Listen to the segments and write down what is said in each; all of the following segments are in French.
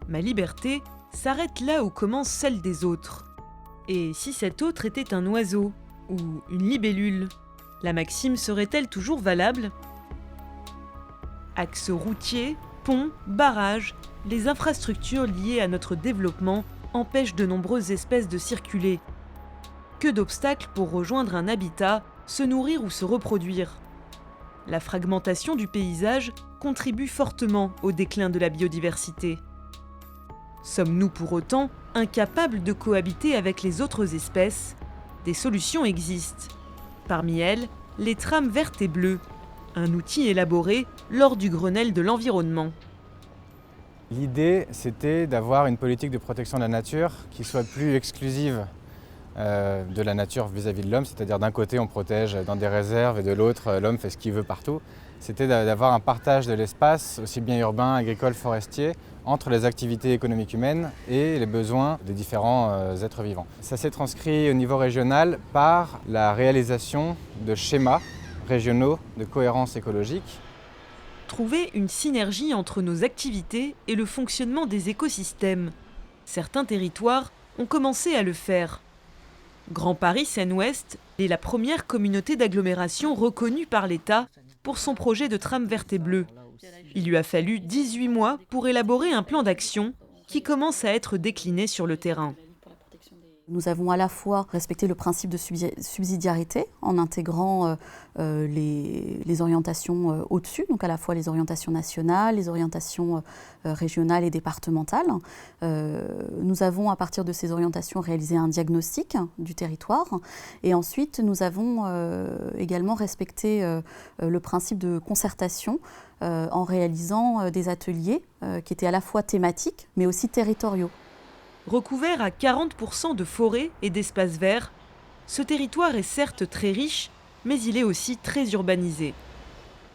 Ma liberté s'arrête là où commence celle des autres. Et si cet autre était un oiseau ou une libellule, la maxime serait-elle toujours valable ? Axes routiers, ponts, barrages, les infrastructures liées à notre développement empêchent de nombreuses espèces de circuler. Que d'obstacles pour rejoindre un habitat, se nourrir ou se reproduire. La fragmentation du paysage contribue fortement au déclin de la biodiversité. Sommes-nous pour autant incapables de cohabiter avec les autres espèces ? Des solutions existent. Parmi elles, les trames vertes et bleues, un outil élaboré lors du Grenelle de l'environnement. L'idée, c'était d'avoir une politique de protection de la nature qui soit plus exclusive de la nature vis-à-vis de l'homme, c'est-à-dire d'un côté on protège dans des réserves et de l'autre l'homme fait ce qu'il veut partout. C'était d'avoir un partage de l'espace, aussi bien urbain, agricole, forestier, entre les activités économiques humaines et les besoins des différents êtres vivants. Ça s'est transcrit au niveau régional par la réalisation de schémas régionaux de cohérence écologique. Trouver une synergie entre nos activités et le fonctionnement des écosystèmes. Certains territoires ont commencé à le faire. Grand Paris Seine-Ouest est la première communauté d'agglomération reconnue par l'État pour son projet de trame verte et bleue. Il lui a fallu 18 mois pour élaborer un plan d'action qui commence à être décliné sur le terrain. Nous avons à la fois respecté le principe de subsidiarité en intégrant les orientations au-dessus, donc à la fois les orientations nationales, les orientations régionales et départementales. Nous avons à partir de ces orientations réalisé un diagnostic du territoire et ensuite nous avons également respecté le principe de concertation en réalisant des ateliers qui étaient à la fois thématiques mais aussi territoriaux. Recouvert à 40% de forêts et d'espaces verts, ce territoire est certes très riche, mais il est aussi très urbanisé.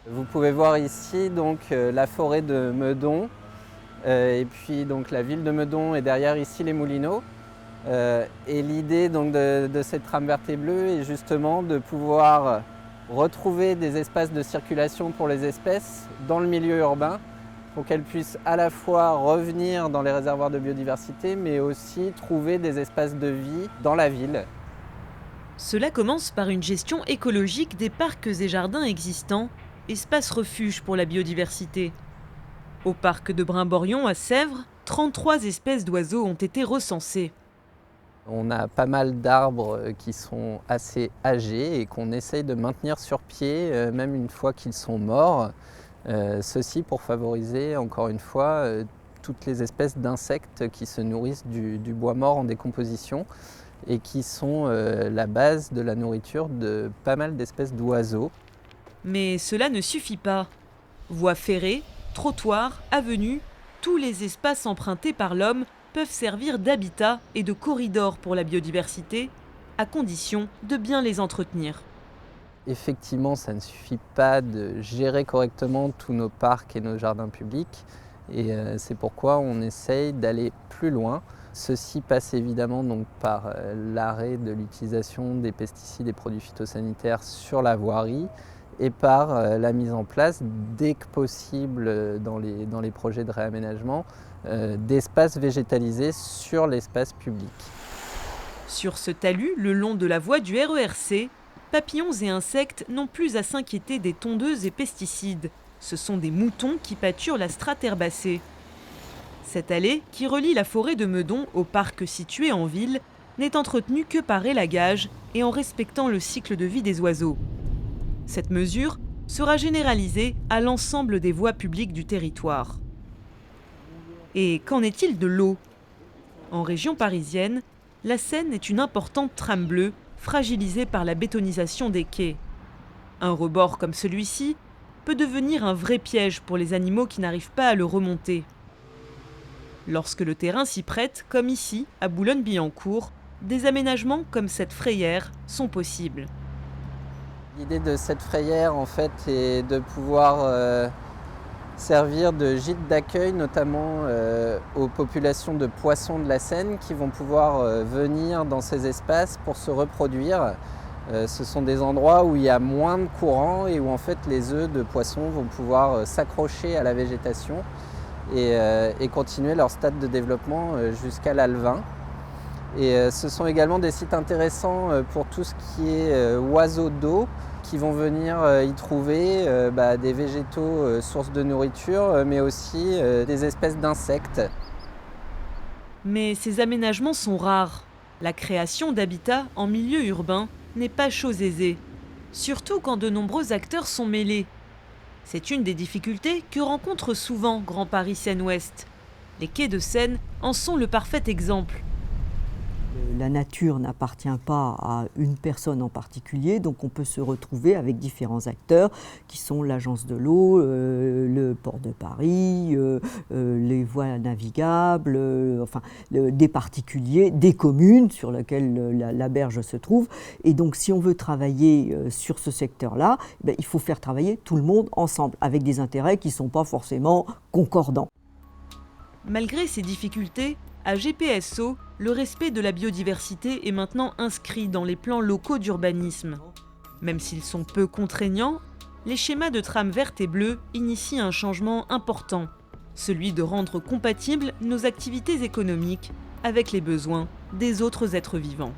Vous pouvez voir ici donc, la forêt de Meudon, et puis donc, la ville de Meudon et derrière ici les Moulineaux. Et l'idée donc, de cette trame verte et bleue est justement de pouvoir retrouver des espaces de circulation pour les espèces dans le milieu urbain, pour qu'elles puissent à la fois revenir dans les réservoirs de biodiversité, mais aussi trouver des espaces de vie dans la ville. Cela commence par une gestion écologique des parcs et jardins existants, espaces refuges pour la biodiversité. Au parc de Brimborion à Sèvres, 33 espèces d'oiseaux ont été recensées. On a pas mal d'arbres qui sont assez âgés et qu'on essaye de maintenir sur pied, même une fois qu'ils sont morts. Ceci pour favoriser, encore une fois, toutes les espèces d'insectes qui se nourrissent du bois mort en décomposition et qui sont la base de la nourriture de pas mal d'espèces d'oiseaux. Mais cela ne suffit pas. Voies ferrées, trottoirs, avenues, tous les espaces empruntés par l'homme peuvent servir d'habitat et de corridor pour la biodiversité, à condition de bien les entretenir. Effectivement, ça ne suffit pas de gérer correctement tous nos parcs et nos jardins publics et c'est pourquoi on essaye d'aller plus loin. Ceci passe évidemment donc par l'arrêt de l'utilisation des pesticides et produits phytosanitaires sur la voirie et par la mise en place, dès que possible dans les projets de réaménagement, d'espaces végétalisés sur l'espace public. Sur ce talus, le long de la voie du RERC, papillons et insectes n'ont plus à s'inquiéter des tondeuses et pesticides. Ce sont des moutons qui pâturent la strate herbacée. Cette allée, qui relie la forêt de Meudon au parc situé en ville, n'est entretenue que par élagage et en respectant le cycle de vie des oiseaux. Cette mesure sera généralisée à l'ensemble des voies publiques du territoire. Et qu'en est-il de l'eau ? En région parisienne, la Seine est une importante trame bleue fragilisée par la bétonisation des quais. Un rebord comme celui-ci peut devenir un vrai piège pour les animaux qui n'arrivent pas à le remonter. Lorsque le terrain s'y prête, comme ici, à Boulogne-Billancourt, des aménagements comme cette frayère sont possibles. L'idée de cette frayère, en fait, est de pouvoir servir de gîte d'accueil, notamment aux populations de poissons de la Seine qui vont pouvoir venir dans ces espaces pour se reproduire. Ce sont des endroits où il y a moins de courant et où en fait les œufs de poissons vont pouvoir s'accrocher à la végétation et continuer leur stade de développement jusqu'à l'alevin. Et ce sont également des sites intéressants pour tout ce qui est oiseaux d'eau qui vont venir y trouver des végétaux sources de nourriture, mais aussi des espèces d'insectes. Mais ces aménagements sont rares. La création d'habitats en milieu urbain n'est pas chose aisée, surtout quand de nombreux acteurs sont mêlés. C'est une des difficultés que rencontre souvent Grand Paris Seine-Ouest. Les quais de Seine en sont le parfait exemple. La nature n'appartient pas à une personne en particulier, donc on peut se retrouver avec différents acteurs qui sont l'agence de l'eau, le port de Paris, les voies navigables, des particuliers, des communes sur lesquelles la berge se trouve. Et donc si on veut travailler sur ce secteur-là, il faut faire travailler tout le monde ensemble, avec des intérêts qui ne sont pas forcément concordants. Malgré ces difficultés, à GPSO, le respect de la biodiversité est maintenant inscrit dans les plans locaux d'urbanisme. Même s'ils sont peu contraignants, les schémas de trame verte et bleue initient un changement important, celui de rendre compatibles nos activités économiques avec les besoins des autres êtres vivants.